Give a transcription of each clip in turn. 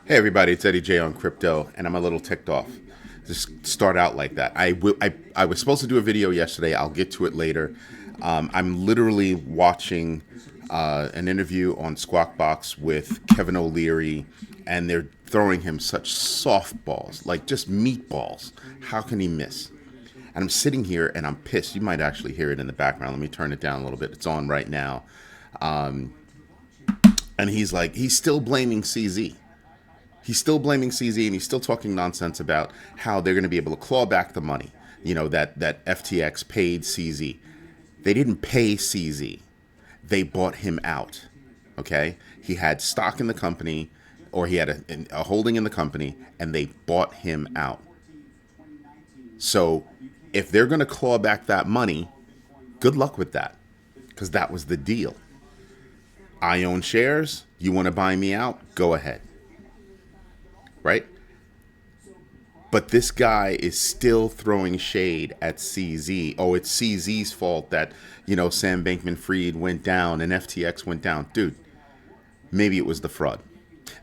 Hey everybody, it's Eddie J on crypto, and I'm a little ticked off. Just start out like that. I was supposed to do a video yesterday. I'll get to it later. I'm literally watching an interview on Squawk Box with Kevin O'Leary, and they're throwing him such softballs, like just meatballs. How can he miss? And I'm sitting here and I'm pissed. You might actually hear it in the background. Let me turn it down a little bit. It's on right now. And he's still blaming CZ. He's still blaming CZ, and he's still talking nonsense about how they're going to be able to claw back the money, that FTX paid CZ. They didn't pay CZ. They bought him out, okay? He had stock in the company, or he had a holding in the company, and they bought him out. So if they're going to claw back that money, good luck with that, because that was the deal. I own shares. You want to buy me out? Go ahead. Right? But this guy is still throwing shade at CZ. Oh, it's CZ's fault that, Sam Bankman-Fried went down and FTX went down. Dude, maybe it was the fraud.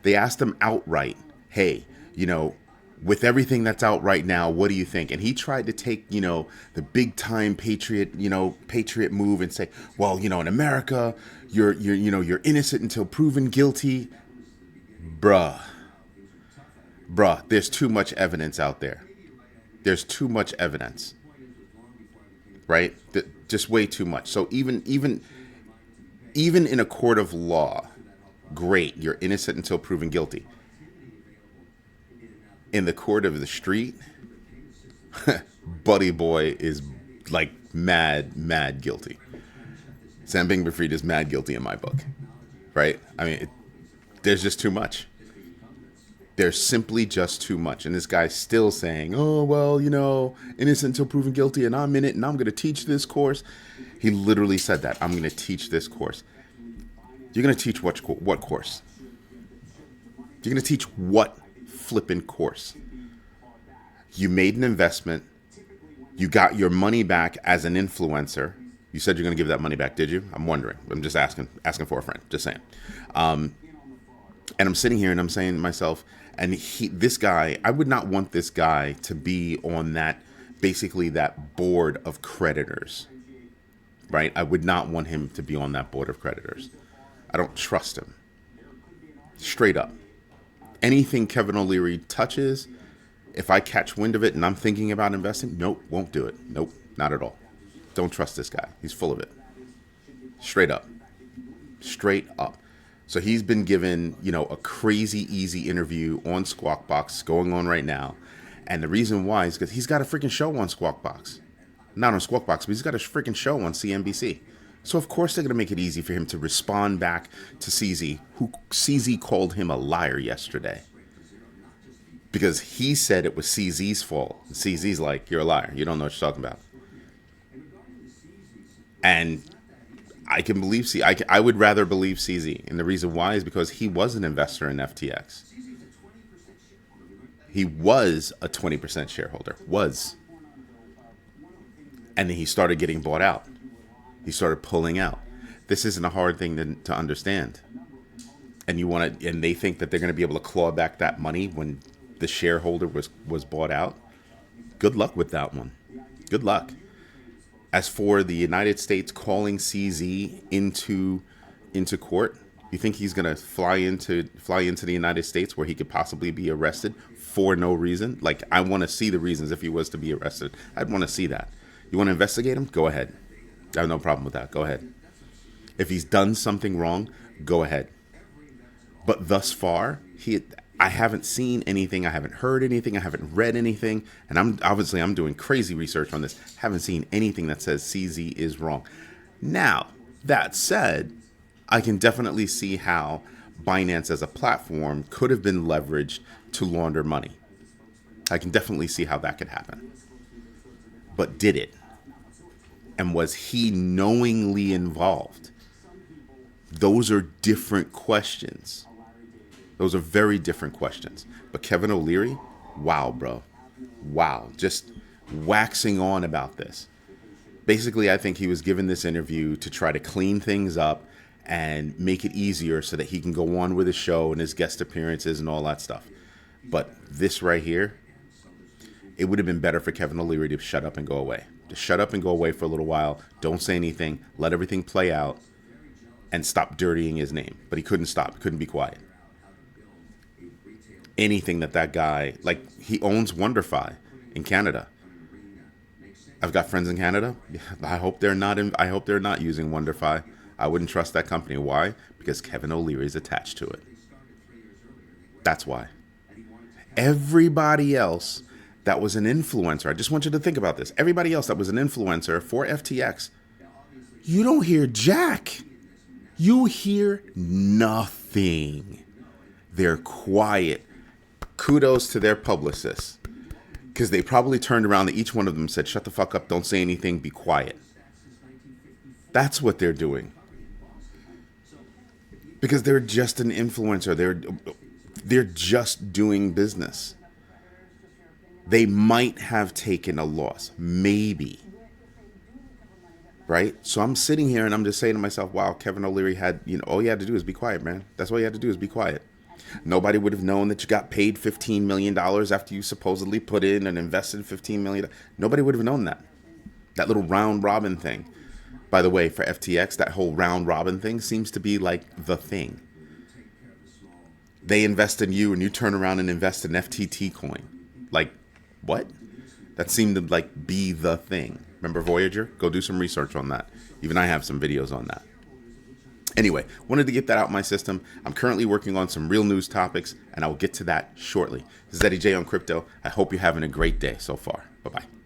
They asked him outright, hey, with everything that's out right now, what do you think? And he tried to take, the big time patriot move and say, well, in America, you're innocent until proven guilty. Bruh, there's too much evidence out there. There's too much evidence, right? Just way too much. So even in a court of law, great, you're innocent until proven guilty. In the court of the street, Buddy Boy is like mad guilty. Sam Bankman-Fried is mad guilty in my book, right? I mean, there's just too much. There's simply just too much. And this guy's still saying, oh, well, innocent until proven guilty, and I'm in it, and I'm going to teach this course. He literally said that. I'm going to teach this course. You're going to teach what course? You're going to teach what flipping course? You made an investment. You got your money back as an influencer. You said you're going to give that money back, did you? I'm wondering. I'm just asking for a friend. Just saying. And I'm sitting here and I'm saying to myself, and this guy, I would not want this guy to be on that board of creditors, right? I would not want him to be on that board of creditors. I don't trust him. Straight up. Anything Kevin O'Leary touches, if I catch wind of it and I'm thinking about investing, nope, won't do it. Nope, not at all. Don't trust this guy. He's full of it. Straight up. Straight up. So he's been given, a crazy easy interview on Squawk Box going on right now. And the reason why is because he's got a freaking show on Squawk Box. Not on Squawk Box, but he's got a freaking show on CNBC. So of course they're going to make it easy for him to respond back to CZ, who CZ called him a liar yesterday. Because he said it was CZ's fault. And CZ's like, you're a liar. You don't know what you're talking about. And I can believe I would rather believe CZ. And the reason why is because he was an investor in FTX. He was a 20% shareholder. Was. And then he started getting bought out. He started pulling out. This isn't a hard thing to understand. And and they think that they're going to be able to claw back that money when the shareholder was bought out. Good luck with that one. Good luck. As for the United States calling CZ into court, you think he's going to fly into the United States where he could possibly be arrested for no reason? Like, I want to see the reasons if he was to be arrested. I'd want to see that. You want to investigate him? Go ahead. I have no problem with that. Go ahead. If he's done something wrong, go ahead. But thus far, I haven't seen anything. I haven't heard anything. I haven't read anything. And I'm doing crazy research on this. Haven't seen anything that says CZ is wrong. Now, that said, I can definitely see how Binance as a platform could have been leveraged to launder money. I can definitely see how that could happen. But did it? And was he knowingly involved? Those are different questions. Those are very different questions. But Kevin O'Leary, wow, bro. Wow. Just waxing on about this. Basically, I think he was given this interview to try to clean things up and make it easier so that he can go on with his show and his guest appearances and all that stuff. But this right here, it would have been better for Kevin O'Leary to shut up and go away. To shut up and go away for a little while, don't say anything, let everything play out, and stop dirtying his name. But he couldn't stop, he couldn't be quiet. Anything that guy, like, he owns WonderFi in Canada. I've got friends in Canada. I hope they're not using WonderFi. I wouldn't trust that company. Why? Because Kevin O'Leary is attached to it. That's why. Everybody else that was an influencer, I just want you to think about this. Everybody else that was an influencer for FTX, you don't hear jack. You hear nothing. They're quiet. Kudos to their publicists. Because they probably turned around to each one of them and said, shut the fuck up, don't say anything, be quiet. That's what they're doing. Because they're just an influencer. They're just doing business. They might have taken a loss. Maybe. Right? So I'm sitting here and I'm just saying to myself, wow, Kevin O'Leary had, all you had to do is be quiet, man. That's all you had to do is be quiet. Nobody would have known that you got paid $15 million after you supposedly put in and invested $15 million. Nobody would have known that. That little round robin thing. By the way, for FTX, that whole round robin thing seems to be like the thing. They invest in you and you turn around and invest in FTT coin. Like, what? That seemed to like be the thing. Remember Voyager? Go do some research on that. Even I have some videos on that. Anyway, wanted to get that out of my system. I'm currently working on some real news topics, and I will get to that shortly. This is Eddie J on Crypto. I hope you're having a great day so far. Bye-bye.